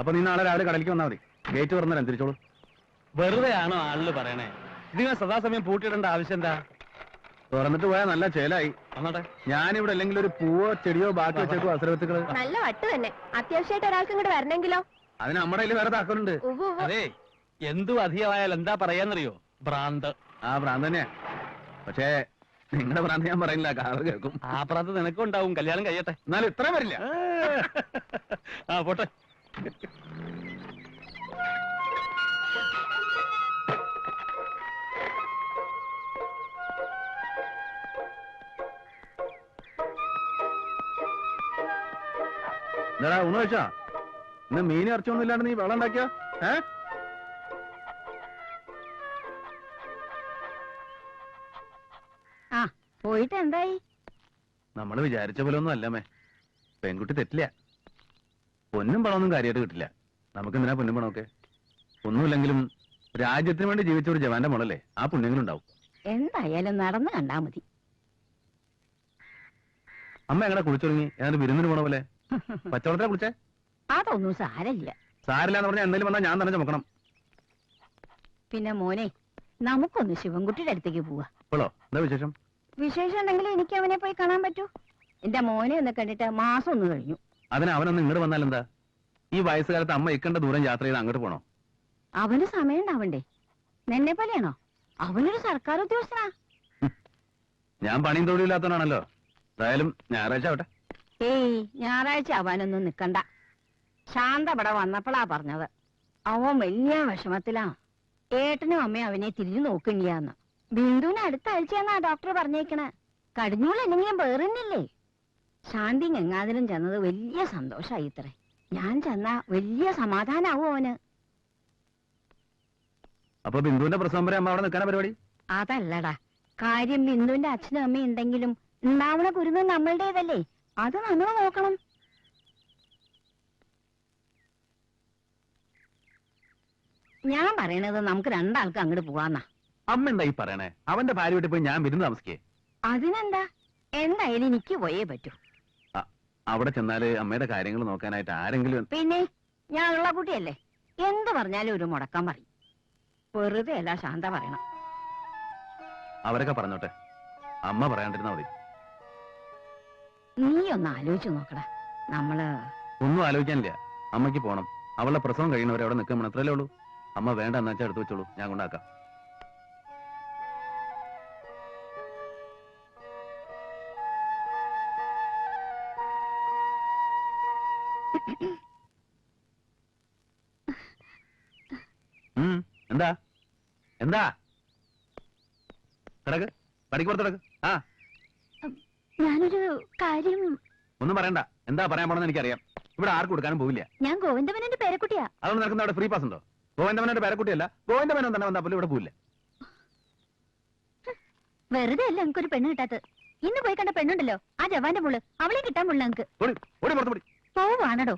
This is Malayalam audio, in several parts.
അപ്പൊ നീ നാളെ രാവിലെ കടലിലേക്ക് വന്നാൽ മതി. ഗേറ്റ് തുറന്നാൽ തിരിച്ചോളൂ. വെറുതെ ആണോ ആളില് പറയണേ? ഇതിനെ സദാസമയം പൂട്ടിയിടേണ്ട ആവശ്യം എന്താ? തുറന്നിട്ട് പോയാൽ നല്ല ചേലായി. വന്നോട്ടെ. ഞാനിവിടെ അല്ലെങ്കിൽ ഒരു പൂവോ ചെടിയോ ബാക്കി വെച്ചേക്കോ അസുരത്തുക്കള്. നല്ല വട്ട് തന്നെ. അത്യാവശ്യമായിട്ട് ഒരാൾക്ക് ഇങ്ങോട്ട് വരണമെങ്കിലോ? അതിന് നമ്മുടെ കയ്യിൽ വേറെ താക്കലുണ്ട്. അതെ, എന്തു അധികമായാൽ എന്താ പറയാന്നറിയോ? ഭ്രാന്ത്. ആ ഭ്രാന്ത് തന്നെയാ. പക്ഷേ നിങ്ങളുടെ ഭ്രാന്ത് ഞാൻ പറയുന്നില്ല, കാറ് കേൾക്കും. ആ ഭ്രാന്ത് നിനക്കും ഉണ്ടാവും. കല്യാണം കഴിയട്ടെ. എന്നാലും ഇത്രയും വരില്ല. ആ പോട്ടെ. എന്താ ഊണ് കഴിച്ചാ? ഇന്ന് മീൻ ഇറച്ചൊന്നും ഇല്ലാണ്ട് നീ വെള്ളം ഉണ്ടാക്കിയ? പോയിട്ട് എന്തായി? നമ്മള് വിചാരിച്ച പോലെ ഒന്നും അല്ലമ്മേ. പെൺകുട്ടി തെറ്റില്ല. പൊന്നും പണമൊന്നും കാര്യമായിട്ട് കിട്ടില്ല. നമുക്ക് എന്തിനാ പൊന്നും പണമൊക്കെ? ഒന്നുമില്ലെങ്കിലും രാജ്യത്തിന് വേണ്ടി ജീവിച്ച ഒരു ജവാന്റെ മോളല്ലേ, ആ പുണ്യങ്ങളുണ്ടാവും. എന്തായാലും നടന്നു കണ്ടാ മതി. അമ്മ എങ്ങനെ കുളിച്ചൊരുങ്ങി? ഏതാണ്ട് വിരുന്നിന് പോണ പോലെ. പച്ചവെള്ളത്തിലാ കുളിച്ചേ? അതൊന്നും സാരമില്ല. സാരില്ലാന്ന് പറഞ്ഞാൽ എന്തെങ്കിലും വന്നാൽ ഞാൻ തന്നെ ചുമക്കണം. പിന്നെ മോനെ, നമുക്കൊന്ന് ശിവൻകുട്ടിയുടെ അടുത്തേക്ക് പോവാ. ഇപ്പോഴോ? എന്താ വിശേഷം? വിശേഷം ഉണ്ടെങ്കിൽ എനിക്ക് അവനെ പോയി കാണാൻ പറ്റൂ. എന്റെ മോനെ ഒന്ന് കണ്ടിട്ട് മാസം ഒന്ന് കഴിഞ്ഞു. അതിന് അവനൊന്ന് ഇങ്ങോട്ട് വന്നാൽ എന്താ? ഈ വയസ്സുകാലത്ത് അമ്മ ഇക്കണ്ട ദൂരം യാത്ര ചെയ്ത് അങ്ങോട്ട് പോണോ? അവന് സമയം ഉണ്ടാവണ്ടേ? നിന്നെ പോലെയാണോ? അവനൊരു സർക്കാർ ഉദ്യോഗസ്ഥനാ. ഞാൻ പണിയും തൊഴിലില്ലാത്തവനാണല്ലോ. എന്തായാലും ഞായറാഴ്ച ആവട്ടെ. ഏയ്, ഞായറാഴ്ച ആവാനൊന്നും നിക്കണ്ട. ശാന്ത ഇവിടെ വന്നപ്പോഴാ പറഞ്ഞത്. അവൻ വലിയ വിഷമത്തിലാ. ഏട്ടനും അമ്മയും അവനെ തിരിഞ്ഞു നോക്കണില്ലാന്ന്. ബിന്ദുവിന് അടുത്ത ആഴ്ചയാന്നാ ഡോക്ടർ പറഞ്ഞേക്കണേ. കടിഞ്ഞൂളല്ലെങ്കിലും വേറെന്നില്ലേ. ശാന്തി എങ്ങാതിലും ചെന്നത് വലിയ സന്തോഷായി ഇത്രേ. ഞാൻ ചെന്നാ വലിയ സമാധാനാവും അവന്. അപ്പൊ ബിന്ദുവിന്റെ പ്രസവം വരെ അമ്മ അവിടെ നിൽക്കാനാ പരിപാടി? അതല്ലടാ കാര്യം. ബിന്ദുവിന്റെ അച്ഛനും അമ്മയും ഉണ്ടെങ്കിലും ഉണ്ടാവണ കുരുന്ന് നമ്മളുടേതല്ലേ. അത് നമ്മൾ നോക്കണം. ഞാൻ പറയണത് നമുക്ക് രണ്ടാൾക്ക് അങ്ങോട്ട് പോവാന്നാ. അമ്മ എന്താ ഈ പറയണേ? അവന്റെ ഭാര്യ വീട്ടിൽ പോയി ഞാൻ വിരുന്ന് താമസിക്കേ? അതിനെന്താ, എന്തായാലും എനിക്ക് പോയേ പറ്റൂ. അവിടെ ചെന്നാല് അമ്മയുടെ കാര്യങ്ങൾ നോക്കാനായിട്ട് ആരെങ്കിലും? പിന്നെ ഞാൻ ഉള്ള കുട്ടിയല്ലേ, എന്ത് പറഞ്ഞാലും ഒരു മുടക്കാൻ പറയും. വെറുതെ അല്ല ശാന്ത പറയണം. അവരൊക്കെ പറഞ്ഞോട്ടെ, അമ്മ പറയാണ്ടിരുന്നാ മതി. നീ ഒന്ന് ആലോചിച്ചു നോക്കടാ. നമ്മള് ഒന്നും ആലോചിക്കാനില്ല. അമ്മയ്ക്ക് പോണം. അവളുടെ പ്രസവം കഴിയുന്നവരെ അവിടെ നിൽക്കാൻ അത്രയല്ലേ ഉള്ളൂ. അമ്മ വേണ്ട എന്നാ വെച്ചാൽ എടുത്തു വെച്ചോളൂ, ഞാൻ കൊണ്ടാക്കാം. എന്താ എന്താ കിടക്ക്, പടിക്കുറത്ത് കിടക്ക്. ആ, ഞാനൊരു കാര്യം. ഒന്നും പറയണ്ട. എന്താ പറയാൻ പോണെന്ന് എനിക്കറിയാം. ഇവിടെ ആർക്കും കൊടുക്കാനും പോവില്ല. ഞാൻ ഗോവിന്ദമേനോന്റെ പേരക്കുട്ടിയാ. അതുകൊണ്ട് നിനക്കുന്ന അവിടെ ഫ്രീ പാസ് ഉണ്ടോ? ഗോവിന്ദമേനോന്റെ പേരക്കുട്ടിയല്ല, ഗോവിന്ദമേനോൻ തന്നെ വന്നാ പോലും ഇവിടെ പോവില്ല. വെറുതെ അല്ല നമുക്കൊരു പെണ്ണ് കിട്ടാത്തത്. ഇന്ന് പോയി കണ്ട പെണ്ണുണ്ടല്ലോ, ആ ജവാന്റെ മുള്ളു, അവളെ കിട്ടാൻ മുള്ള നമുക്ക്. പോവാണോ?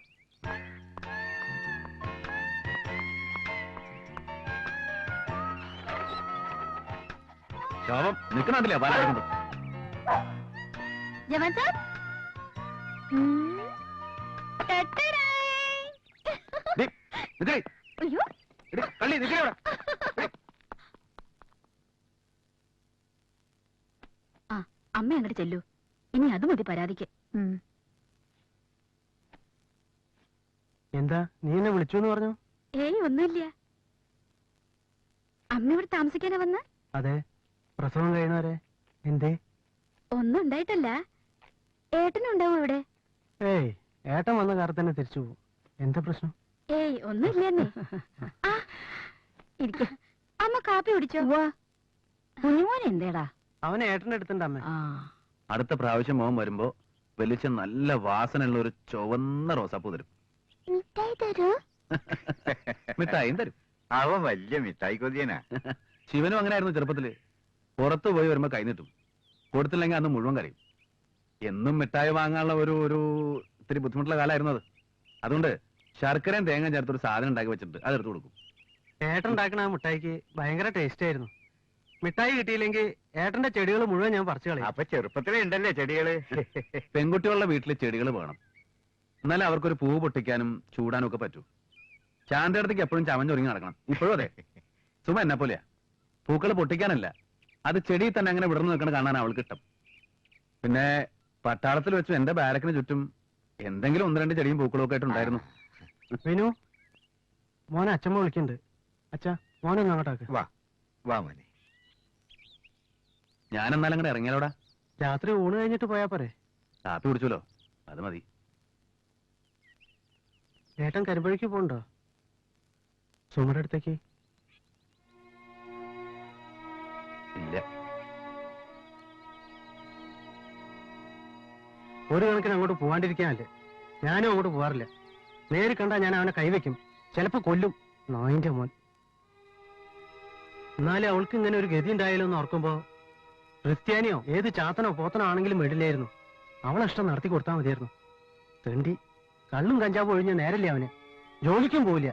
ശോഭം നിൽക്കണില്ല പാലാടുന്നു. ജവാൻ സാർ, അയ്യോ ആ, അമ്മ അങ്ങോട്ട് ചെല്ലൂ. ഇനി അത് മതി പരാതിക്ക്. എന്താ നീ എന്നെ വിളിച്ചു എന്ന് പറഞ്ഞു? ഏയ് ഒന്നുമില്ല. അമ്മ ഇവിടെ താമസിക്കാനാ വന്ന? അതെ, പ്രസവം കഴിയുന്നവരെ. എന്തേ? ഒന്നും ഉണ്ടായിട്ടല്ല. ഏട്ടനും ഉണ്ടാവും ഇവിടെ. ഏയ്, ഏട്ടൻ വന്ന കാലത്ത് തന്നെ തിരിച്ചു പോകും. എന്താ പ്രശ്നം? ഏയ് ഒന്നുമില്ലെന്നേ. അമ്മ കാപ്പി കുടിച്ചോ? കുഞ്ഞുമോൻ എന്തേടാ? അവനെ ഏട്ടന്റെ അടുത്തുണ്ട് അമ്മ. അടുത്ത പ്രാവശ്യം മോൻ വരുമ്പോ വലിച്ച നല്ല വാസനയുള്ള ഒരു ചുവന്ന റോസാപ്പൂ തരും. മിഠായി തരൂ? മിഠായും തരും. അവൻ വലിയ മിഠായി കൊതിയനാ. ശിവനും അങ്ങനെ ആയിരുന്നു ചെറുപ്പത്തില്. പുറത്തു പോയി വരുമ്പോ കൈനീട്ടും, കൊടുത്തില്ലെങ്കിൽ അന്ന് മുഴുവൻ കരയും. എന്നും മിഠായി വാങ്ങാനുള്ള ഒരു ഇത്തിരി ബുദ്ധിമുട്ടുള്ള കാലമായിരുന്നു അത്. അതുകൊണ്ട് ശർക്കരയും തേങ്ങ ചേർത്തൊരു സാധനം ഉണ്ടാക്കി വെച്ചിട്ട് അതെടുത്ത് കൊടുക്കും. ഏട്ടൻ ഉണ്ടാക്കണ ആ മിഠായിക്ക് ഭയങ്കര ടേസ്റ്റ് ആയിരുന്നു. മിഠായി കിട്ടിയില്ലെങ്കിൽ ഏട്ടന്റെ ചെടികൾ മുഴുവൻ ഞാൻ പറിച്ചു കളയും. അപ്പൊ ചെറുപ്പത്തിലേ ഉണ്ടല്ലേ ചെടികള്. പെൺകുട്ടികളുടെ വീട്ടിൽ ചെടികൾ വേണം, എന്നാലും അവർക്കൊരു പൂവ് പൊട്ടിക്കാനും ചൂടാനും ഒക്കെ പറ്റൂ. ശാന്തടത്തേക്ക് എപ്പോഴും ചമഞ്ഞൊരുങ്ങി നടക്കണം. ഇപ്പോഴും അതെ. സുമ എന്നെ പോലെയാ. പൂക്കൾ പൊട്ടിക്കാനല്ല, അത് ചെടിയിൽ തന്നെ അങ്ങനെ വിടർന്നു നിൽക്കണ കാണാൻ അവൾക്ക് ഇഷ്ടം. പിന്നെ പട്ടാളത്തിൽ വെച്ചു എന്റെ ബാരക്കിന് ചുറ്റും എന്തെങ്കിലും ഒന്ന് രണ്ട് ചെടിയും പൂക്കളും ഒക്കെ ആയിട്ടുണ്ടായിരുന്നു. വിനു, മോനെ അച്ഛമ്മ വിളിക്കുന്നുണ്ട്. അച്ഛാ, മോനൊന്ന് അങ്ങോട്ടാക്ക്. വാ വാ മോനെ. ഞാൻ എന്നാലും അങ്ങോട്ട് ഇറങ്ങിയാലോടാ. രാത്രി ഊണ് കഴിഞ്ഞിട്ട് പോയാ പോരെ? കാപ്പി കുടിച്ചല്ലോ, അത് മതി. ഏട്ടൻ കരിമ്പഴിക്ക് പോണ്ടോ സുമയുടെ അടുത്തേക്ക്? ഇല്ല. ഒരു കണക്കിന് അങ്ങോട്ട് പോവാണ്ടിരിക്കാനല്ലേ. ഞാനും അങ്ങോട്ട് പോവാറില്ല. നേരി കണ്ടാ ഞാൻ അവനെ കൈവയ്ക്കും, ചിലപ്പോ കൊല്ലും. നായിന്റെ മോൻ. എന്നാലും അവൾക്ക് ഇങ്ങനെ ഒരു ഗതി ഉണ്ടായാലോ എന്ന് ഓർക്കുമ്പോ ക്രിസ്ത്യാനിയോ ഏത് ചാത്തനോ പോത്തനോ ആണെങ്കിലും വിടില്ലായിരുന്നു. അവളെ ഇഷ്ടം നടത്തി കൊടുത്താൽ മതിയായിരുന്നു. തെണ്ടി കള്ളും കഞ്ചാവും ഒഴിഞ്ഞ നേരല്ലേ അവന്. ജോലിക്കും പോവില്ല.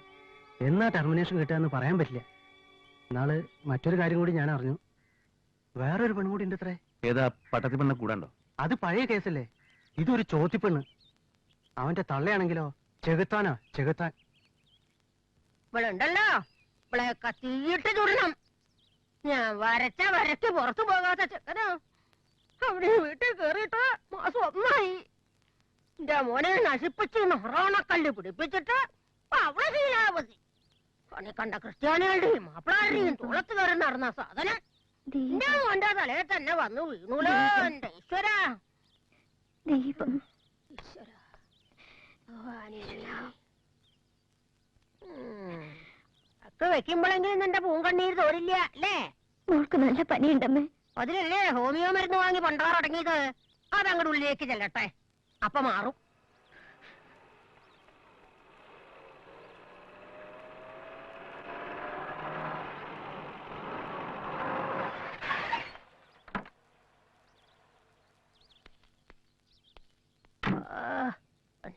എന്നാ ടെർമിനേഷൻ കിട്ടുകയെന്ന് പറയാൻ പറ്റില്ല. എന്നാള് മറ്റൊരു കാര്യം കൂടി ഞാൻ അറിഞ്ഞു. വേറൊരു പെൺകൂടി ഉണ്ട് അത്രേ. ഏതാ? പട്ടത്തി പെണ്ണ കൂടാണ്ടോ? അത് പഴയ കേസല്ലേ. ഇതൊരു ചോത്തിപ്പെണ്ണ്. അവന്റെ തള്ളയാണെങ്കിലോ ചെകുത്താനാ, ചെകുത്താൻ. ഇവളുണ്ടല്ലോ, ഇവളെയൊക്കെ തീയിട്ട് ചുടണം. ഞാൻ വരച്ച വരക്ക് പുറത്തു പോകാത്ത ചെക്കനാ. അവിടെ വീട്ടിൽ കേറിയിട്ട് മാസം ഒന്നായി. എന്റെ മോനെ നശിപ്പിച്ച് നൊറോണക്കല്ല് പിടിപ്പിച്ചിട്ട് അവളെ ശീലാവതി. പണി കണ്ട ക്രിസ്ത്യാനികളുടെയും മാപ്പിളാരുടെയും തുളത്ത് കയറി നടന്ന സാധനം എന്റെ മോന്റെ തലയെ തന്നെ വന്നു വീണൂലോ. എന്റെ ഈശ്വരാ, ദീപം ഒക്കെ വെക്കുമ്പോഴെങ്കിലും നിന്റെ പൂങ്കണ്ണീര് തോരില്ല അല്ലേ? മോൾക്ക് നല്ല പനിയുണ്ടമ്മേ. അതിലല്ലേ ഹോമിയോ മരുന്ന് വാങ്ങി പണ്ടാറടങ്ങിയത്. അതങ്ങോട്ട് ഉള്ളിലേക്ക് ചെല്ലട്ടെ, അപ്പൊ മാറും.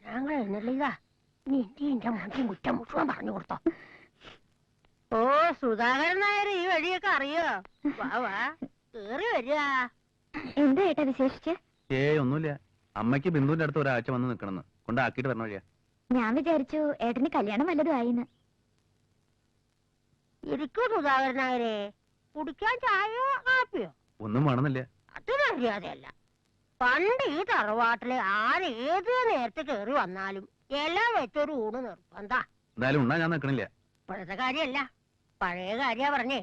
ഞങ്ങൾ എന്നല്ലിതാ നീ എന്റെ മഞ്ചും കുറ്റം മുഴുവൻ പറഞ്ഞു കൊടുത്തോ. ഓ, സുധാകരൻ നായർ ഈ വഴിയൊക്കെ അറിയോ? വാ വാ, കേറി വരിക. എന്താ ഏട്ടാ വിശേഷിച്ച്? ഒന്നുമില്ല. അമ്മയ്ക്ക് ബിന്ദുവിന്റെ അടുത്ത് ഒരാഴ്ച വന്ന് നിൽക്കണമെന്ന് കൊണ്ടാക്കിയിട്ട് വരണ വഴിയാ. ഞാൻ വിചാരിച്ചു ഏട്ടന് കല്യാണം വല്ലതും ആയിന്ന്. ഇരിക്കൂ സുധാകരൻ നായരെ. കുടിക്കാൻ ചായയോ കാപ്പിയോ? ഒന്നും വേണമെന്നില്ല. അത് മര്യാദയല്ല. പണ്ട് ഈ തറവാട്ടില് ആര് ഏത് നേരത്തെ കേറി വന്നാലും എല്ലാം വെച്ചൊരു ഊണ് നിർബന്ധ. എന്തായാലും ഉണ്ണാ ഞാൻ നിൽക്കണില്ല. ഇപ്പോഴത്തെ കാര്യമല്ല, പഴയ കാര്യ പറഞ്ഞേ.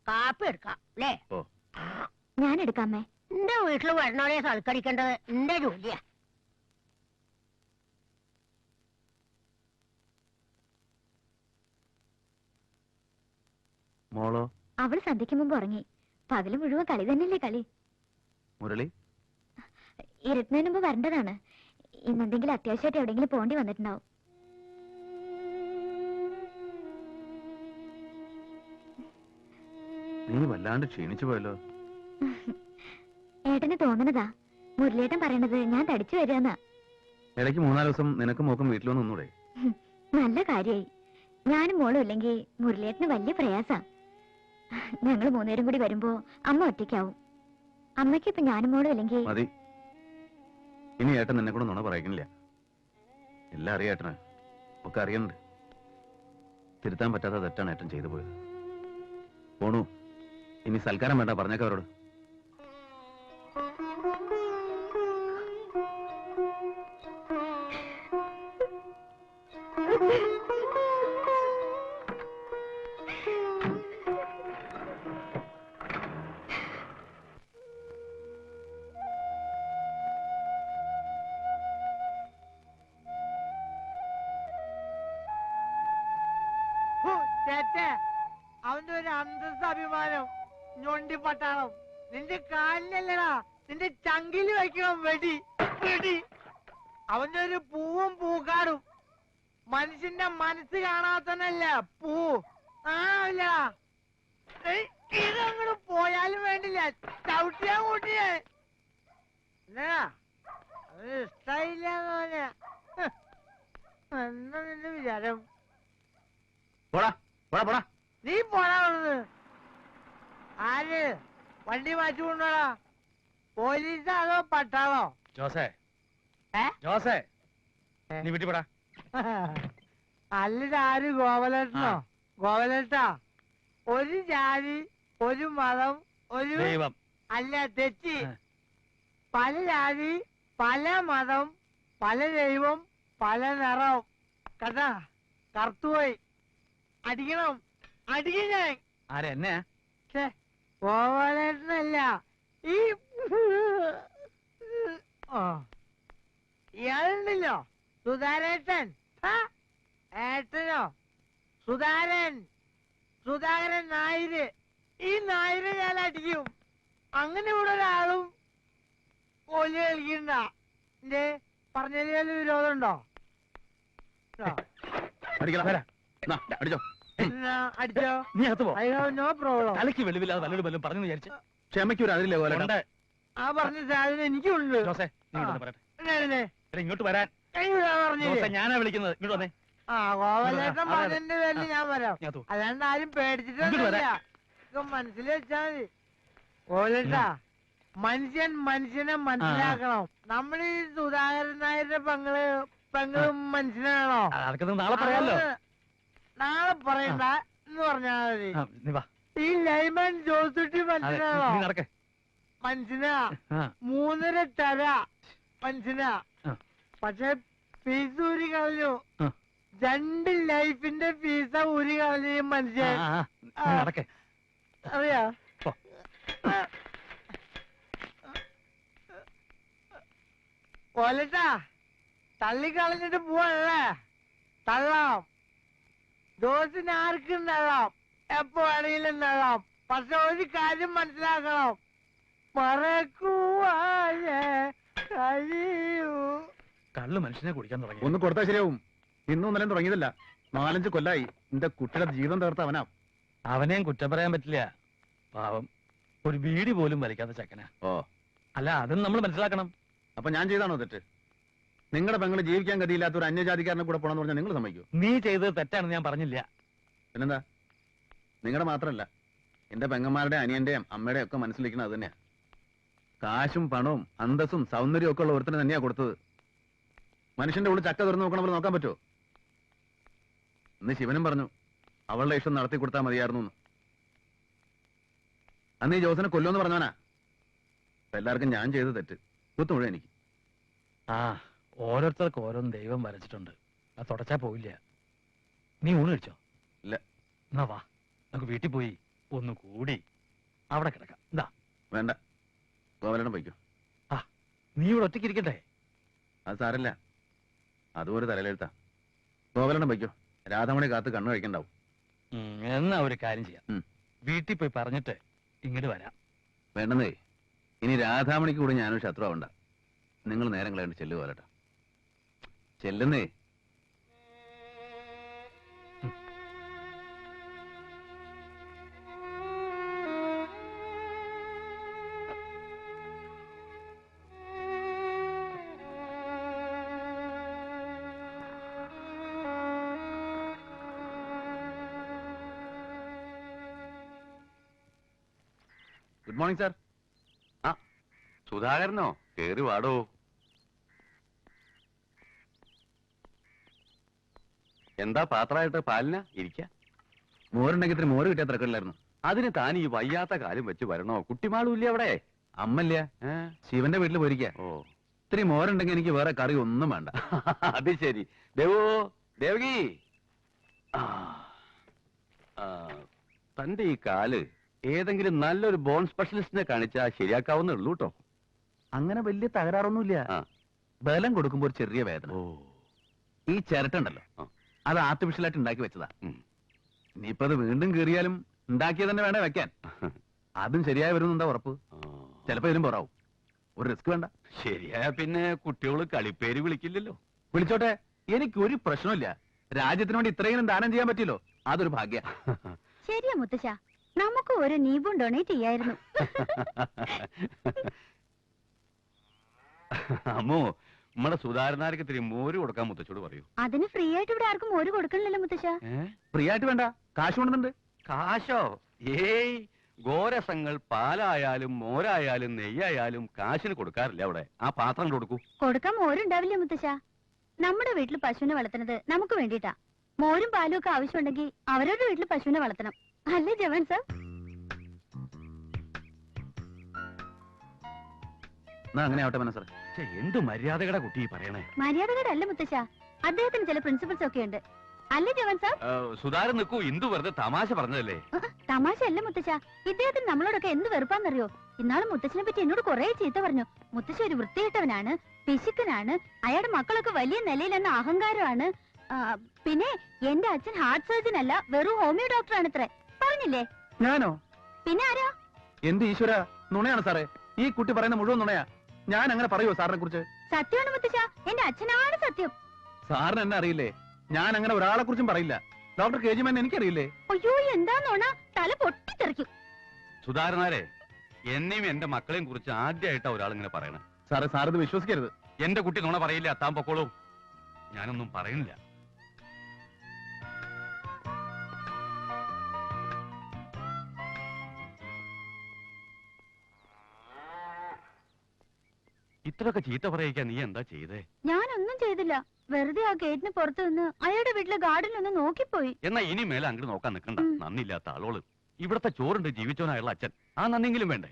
കാപ്പി എടുക്കാം അല്ലേ? ഓ, ഞാൻ എടുക്കാമേ. എന്റെ വീട്ടിൽ വരണവരെ സൽക്കരിക്കേണ്ടത് എന്റെ ജോലിയാ. മോളോ? അവള് സന്ധ്യയ്ക്ക് മുമ്പ് ഉറങ്ങി. പകല് മുഴുവൻ കളി തന്നെയല്ലേ കളി. മുരളി ഇരുട്ടുന്നതിന് മുമ്പ് വരേണ്ടതാണ്. ഇന്നെന്തെങ്കിലും അത്യാവശ്യമായിട്ട് എവിടെയെങ്കിലും പോണ്ടി വന്നിട്ടുണ്ടാവും. നീ വല്ലാണ്ട് ക്ഷീണിച്ചു പോയല്ലോ. ഏട്ടന് തോന്നണതാ. മുരളിയേട്ടൻ പറയണത് ഞാൻ തടിച്ചു വരികയെന്നാ. ഇടയ്ക്ക് 3-4 ദിവസം നിനക്ക് മോക്കും വീട്ടിൽ വന്ന് നിന്നൂടെ? നല്ല കാര്യായി. ഞാനും മോളും ഇല്ലെങ്കിൽ മുരളിയേട്ടന് വലിയ പ്രയാസാ. ഞങ്ങൾ 3 പേരും കൂടി വരുമ്പോ അമ്മ ഒറ്റയ്ക്കാവും. അമ്മയ്ക്ക് ഇപ്പൊ ഞാനും മോളും ഇല്ലെങ്കിൽ. മതി, ഇനി ഏട്ടൻ നിന്നെ കൂടെ നുണ പറയിക്കണില്ല. എല്ലാം അറിയാം ഏട്ടന്, ഒക്കെ അറിയണ്ട്. തിരുത്താൻ പറ്റാത്ത തെറ്റാണ് ഏട്ടൻ ചെയ്തു പോയത്. പോണു, ഇനി സൽക്കാരം വേണ്ട, പറഞ്ഞേക്ക അവരോട്. അവന്റെ ഒരു അന്തസ് അഭിമാനം ഞൊണ്ടി പട്ടാളം നിന്റെ കാലിലല്ലടാ, നിന്റെ ചങ്കില് വെക്കണം വെടി വെടി. അവന്റെ ഒരു പൂവും പൂക്കാടും. മനുഷ്യന്റെ മനസ്സ് കാണാത്തനല്ല പൂ. ആല്ല ഇതങ്ങോട്ട് പോയാലും വേണ്ടില്ല, ചവിട്ടിയാൻ കൂട്ടിയേ. എന്നാ അത് ഇഷ്ടായില്ല എന്താ നിന്റെ വിചാരം? പോടാ പോടാ പോടാ. നീ പോടാ അവിടുന്ന്. ആര് വണ്ടി മാറ്റി കൊണ്ടോടാ? പോലീസാ അതോ പട്ടാളോ? ജോസേ ഏ? ജോസേ നീ വീട്ടിൽ പോടാ. അല്ലത് ആര് ഗോവലേട്ടനോ? ഗോവലേട്ടാ, ഒരു ജാതി, ഒരു മതം, ഒരു ദൈവം. അല്ല തെറ്റി. പല ജാതി, പല മതം, പല ദൈവം, പല നിറം. കഥാ കറുത്തുപോയി. അടിക്കണം, അടിക്കും ഞാൻ. ആരെ എന്നെ? ഗോവലേട്ടനല്ല, ഈ ഇയാളുണ്ടല്ലോ സുധാരേട്ടൻ. ഏട്ടനോ? സുധാകരൻ നായര്. ഈ നായര് ഞാൻ അടിക്കും. അങ്ങനെ ഇവിടെ ഒരാളും കോലി കളിക്കണ്ട. എന്റെ പറഞ്ഞതിൽ വിരോധമുണ്ടോ? അടിച്ചോ. അടിച്ചോ, നീ അകത്ത് പോ. I have no problem. തലയ്ക്ക് വെളിവില്ലാതെ വല്ലൊരു ബലം പറഞ്ഞു വിചാരിച്ചു. ക്ഷമയ്ക്ക് ഒരു അതിരില്ലേ ഗോവലേട്ടാ? ആ പറഞ്ഞ സാധനം എനിക്കുണ്ട്. ജോസേ നീ ഇങ്ങോട്ട് പറയട്ടെ. എന്നെ ഇങ്ങോട്ട് വരാൻ. പറഞ്ഞില്ലേ? ജോസേ ഞാനാ വിളിക്കുന്നത്. ഇങ്ങോട്ട് വന്നേ. ആ ഗോവലേട്ടൻ പറഞ്ഞതിന്റെ പേരിൽ ഞാൻ വരാം. ഞാൻ തൂ. അല്ലാണ്ട് ആരും ഇങ്ങോട്ട് പേടിച്ചിട്ടൊന്നുമില്ല. വരാം. ഇതൊക്കെ മനസ്സിൽ വെച്ചാ മതി. ഗോവലേട്ടാ, മനുഷ്യൻ മനുഷ്യനെ മനസ്സിലാക്കണം. നമ്മൾ ഈ സുധാകരൻ നായരുടെ പെങ്ങളും മനുഷ്യനാണോ? അതൊക്കെ നീ നാളെ പറയാലോ. നാളെ പറയണ്ട എന്ന് പറഞ്ഞാ മതി. നീ വാ. ഈ ലൈമൻ ജോസുട്ടി അതെ, മനുഷ്യനാണോ? നീ നടക്കേ. മനുഷ്യനാ. ആ. 3.5 തര മനുഷ്യനാ. ആ. പക്ഷെ ഫീസ് ഊരി കളഞ്ഞു. ആ. 2 ലൈഫിന്റെ ഫീസ ഊരി കളഞ്ഞു ഈ മനുഷ്യൻ. നീ നടക്കേ. അറിയാ? പോ. കൊലട്ടാ, തള്ളിക്കളഞ്ഞിട്ട് പോവല്ലേ? തള്ളാം. ദോസിന് ആർക്കും തള്ളാം, എപ്പോ വേണമെങ്കിലും തള്ളാം. പക്ഷെ ഒരു കാര്യം മനസ്സിലാക്കണം, മറക്കുവാനേ കഴിയൂ. കള്ള് മനുഷ്യനെ കുടിക്കാൻ തുടങ്ങി. ഒന്ന് കൊടുത്താൽ ശരിയാവും. ഇന്നും ഇന്നലെയും തുടങ്ങിയതല്ല, 4-5 കൊല്ലായി. എന്റെ കുട്ടിയുടെ ജീവിതം തകർത്ത അവനാ. അവനെയും കുറ്റം പറയാൻ പറ്റില്ല. പാവം, ഒരു ബീഡി പോലും വലിക്കാത്ത ചക്കനാ. ഓ, അല്ല അതും നമ്മൾ മനസ്സിലാക്കണം. അപ്പൊ ഞാൻ ചെയ്താണോ തെറ്റ്? നിങ്ങളുടെ പെങ്ങള് ജീവിക്കാൻ ഗതിയില്ലാത്ത ഒരു അന്യജാതിക്കാരനെ കൂടെ പോണെന്ന് പറഞ്ഞാൽ നിങ്ങൾ സമ്മതിക്കോ? നീ ചെയ്തത് തെറ്റാണെന്ന് ഞാൻ പറഞ്ഞില്ല. പിന്നെന്താ? നിങ്ങളുടെ മാത്രമല്ല, എന്റെ പെങ്ങന്മാരുടെ അനിയന്റെയും അമ്മയുടെയും ഒക്കെ മനസ്സിലിരിക്കുന്നത് അത് തന്നെയാ. കാശും പണവും അന്തസ്സും സൗന്ദര്യവും ഒക്കെ ഉള്ള ഒരുത്തനെ തന്നെയാ കൊടുത്തത്. മനുഷ്യന്റെ ഉള്ളിൽ ചക്ക തുറന്നു നോക്കണ പോലെ നോക്കാൻ പറ്റുമോ? ഇന്ന് ശിവനും പറഞ്ഞു അവളുടെ ഇഷ്ടം നടത്തി കൊടുത്താൽ മതിയായിരുന്നു. അന്ന് ഈ ജോസിനെ കൊല്ലുമെന്ന് പറഞ്ഞവനാ. അപ്പൊ എല്ലാവർക്കും ഞാൻ ചെയ്ത് തെറ്റ് കുത്തു മുഴുവൻ എനിക്ക്. ആ, ഓരോരുത്തർക്ക് ഓരോന്ന് ദൈവം വരച്ചിട്ടുണ്ട്. അത് തുടച്ചാ പോയില്ല. നീ ഊണ് കഴിച്ചോ? ഇല്ല. എന്നാ വാ, നമുക്ക് വീട്ടിൽ പോയി ഒന്ന് കൂടി അവിടെ കിടക്കാം. എന്താ? വേണ്ട, ഗോവലനം പോയിക്കോ. ആ, നീ ഇവിടെ ഒറ്റയ്ക്ക് ഇരിക്കട്ടെ. അത് സാരല്ല, അതും ഒരു തലയിലെഴുത്താ. ഗോവലനം പോയിക്കോ. രാധാമണി കാത്ത് കണ്ണു കഴിക്കണ്ടാവും. എന്നാ ഒരു കാര്യം ചെയ്യാം. ഉം. വീട്ടിൽ പോയി പറഞ്ഞിട്ട് ഇങ്ങോട്ട് വരാം. വേണ്ടെന്നേ, ഇനി രാധാമണിക്ക് കൂടി ഞാനൊരു ശത്രു ആവണ്ട. നിങ്ങൾ നേരം കളയണ്ട്. ചെല്ലു പോലട്ടാ, ചെല്ലുന്നേ. Good morning sir. ആ, സുധാകരനോ? കേറി വാടോ. എന്താ പാത്രമായിട്ട് പാലിന ഇരിക്ക? മോരുണ്ടെങ്കിൽ ഇത്തിരി മോര് കിട്ടിയ തിരക്കില്ലായിരുന്നു. അതിന് താൻ ഈ വയ്യാത്ത കാലം വെച്ച് വരണോ? കുട്ടിമാളുമില്ല അവിടെ? അമ്മല്ല, ശിവന്റെ വീട്ടിൽ പോയിരിക്ക. ഓ, ഇത്തിരി മോരുണ്ടെങ്കിൽ എനിക്ക് വേറെ കറി ഒന്നും വേണ്ട. അത് ശരി. ദേവോ, ദേവകി, തന്റെ ഈ കാല് ഏതെങ്കിലും നല്ലൊരു ബോൺ സ്പെഷ്യലിസ്റ്റിനെ കാണിച്ചാൽ ശരിയാക്കാവുന്നേ ഉള്ളൂ കേട്ടോ. അങ്ങനെ വലിയ തകരാറൊന്നുമില്ല. ആ. ബലം കൊടുക്കുമ്പോ ഒരു ചെറിയ വേദന. ഓ, ഈ ചിരട്ടുണ്ടല്ലോ, ആ. അത് ആർട്ടിഫിഷ്യലായിട്ട് ഉണ്ടാക്കി വെച്ചതാ. ഉം. ഇനിയിപ്പോ അത് വീണ്ടും കീറിയാലും ഉണ്ടാക്കിയത് തന്നെ വേണേ വെക്കാൻ. അതും ശരിയായി വരുന്നെന്താ ഉറപ്പ്? ആ. ചിലപ്പോ ഇതിനും പോറാവും. ഒരു റിസ്ക് വേണ്ട. ശരിയായ പിന്നെ കുട്ടികള് കളിപ്പേര് വിളിക്കില്ലല്ലോ. വിളിച്ചോട്ടെ, എനിക്കൊരു പ്രശ്നമില്ല. രാജ്യത്തിന് വേണ്ടി ഇത്രയെങ്കിലും ദാനം ചെയ്യാൻ പറ്റിയല്ലോ, അതൊരു ഭാഗ്യ. ശരിയാ മുത്തശ്ശ, നമുക്ക് ഒരു നീബും ഡൊണേറ്റ് ചെയ്യായിരുന്നു. അമ്മോ, നമ്മുടെ സുധാരനാർക്ക് ഇത്തിരി മോര് കൊടുക്കാൻ മുത്തച്ഛോട് പറയൂ. അതിന് ഫ്രീ ആയിട്ട് ഇവിടെ ആർക്കും മോര് കൊടുക്കണില്ലല്ലോ മുത്തശ്ശ. ഫ്രീ ആയിട്ട് വേണ്ട, കാശ് കൊണ്ടുണ്ട്. കാശോ? ഏയ്, ഗോരസങ്ങൾ പാലായാലും മോരായാലും നെയ്യായാലും കാശിന് കൊടുക്കാറില്ല. അവിടെ ആ പാത്രം കൊടുക്കൂ. കൊടുക്കാൻ മോരുണ്ടാവില്ലേ മുത്തശ്ശ? നമ്മുടെ വീട്ടിൽ പശുവിനെ വളർത്തുന്നത് നമുക്ക് വേണ്ടിട്ടാ. മോരും പാലും ഒക്കെ ആവശ്യമുണ്ടെങ്കിൽ അവരവരുടെ വീട്ടിൽ പശുവിനെ വളർത്തണം, അല്ലേ ജവാൻ സാർ? അങ്ങനെ ആവട്ടെ മനസ്സർ. എന്ത് മര്യാദകടെ കുട്ടി പറയണേ. മര്യാദകരല്ല മുത്തശ്ശ, അദ്ദേഹത്തിന് ചില പ്രിൻസിപ്പിൾസ് ഒക്കെ ഉണ്ട്, അല്ലേ ജവാൻ സാർ? സുധാരൻ നിൽക്കൂ, ഇന്ദു വെറുതെ തമാശ പറഞ്ഞതല്ലേ. തമാശയല്ല മുത്തശ്ശ, ഇദ്ദേഹത്തിന് നമ്മളോടൊക്കെ എന്ത് വെറുപ്പാന്നറിയോ? ഇന്നാള് മുത്തശ്ശനെ പറ്റി എന്നോട് കുറെ ചീത്ത പറഞ്ഞു. മുത്തശ്ശ ഒരു വൃത്തികെട്ടവനാണ്, പിശുക്കനാണ്, അയാളുടെ മക്കളൊക്കെ വലിയ നിലയിലെന്ന അഹങ്കാരമാണ്. പിന്നെ എന്റെ അച്ഛൻ ഹാർട്ട് സർജൻ അല്ല, വെറും ഹോമിയോ ഡോക്ടർ ആണത്രേ. പറഞ്ഞില്ലേ? ഞാനോ? പിന്നെ ആരാ? എന്ത് ഈശ്വര, നുണയാണ് സാറേ. ഈ കുട്ടി പറയുന്ന മുഴുവൻ നുണയാ. ഞാൻ അങ്ങനെ പറയുമോ സാറിനെ കുറിച്ച്? സത്യമാണ് മുത്തശ്ശ, എന്റെ അച്ഛനാണ് സത്യം. സാറിന് എന്നെ അറിയില്ലേ? ഞാൻ അങ്ങനെ ഒരാളെ കുറിച്ചും പറയില്ല. ഡോക്ടർ കെ ജി മേനോനെ എനിക്കറിയില്ലേ? അയ്യോ, എന്താന്നോണ, തല പൊട്ടിത്തെറിക്കും. സുധാരനാരെ, എന്നെയും എന്റെ മക്കളെയും കുറിച്ച് ആദ്യമായിട്ടാ ഒരാളിങ്ങനെ പറയണേ. സാറേ, സാറിത് വിശ്വസിക്കരുത്. എന്റെ കുട്ടി നുണ പറയില്ല, താൻ പൊക്കോളൂ. ഞാനൊന്നും പറയുന്നില്ല. ഇത്രയൊക്കെ ചീത്ത പറയിക്കാൻ നീ എന്താ ചെയ്തേ? ഞാനൊന്നും ചെയ്തില്ല, വെറുതെ ആ ഗേറ്റിന് പുറത്ത് നിന്ന് അയാളുടെ വീട്ടിലെ ഗാർഡനിലൊന്ന് നോക്കിപ്പോയി. എന്നാ ഇനി മേലെ അങ്ങോട്ട് നോക്കാൻ നിൽക്കണ്ട. നന്ദിയില്ലാത്ത ആളോള്. ഇവിടത്തെ ചോറുണ്ട് ജീവിച്ചോനായുള്ള അച്ഛൻ, ആ നന്ദിയെങ്കിലും വേണ്ടേ?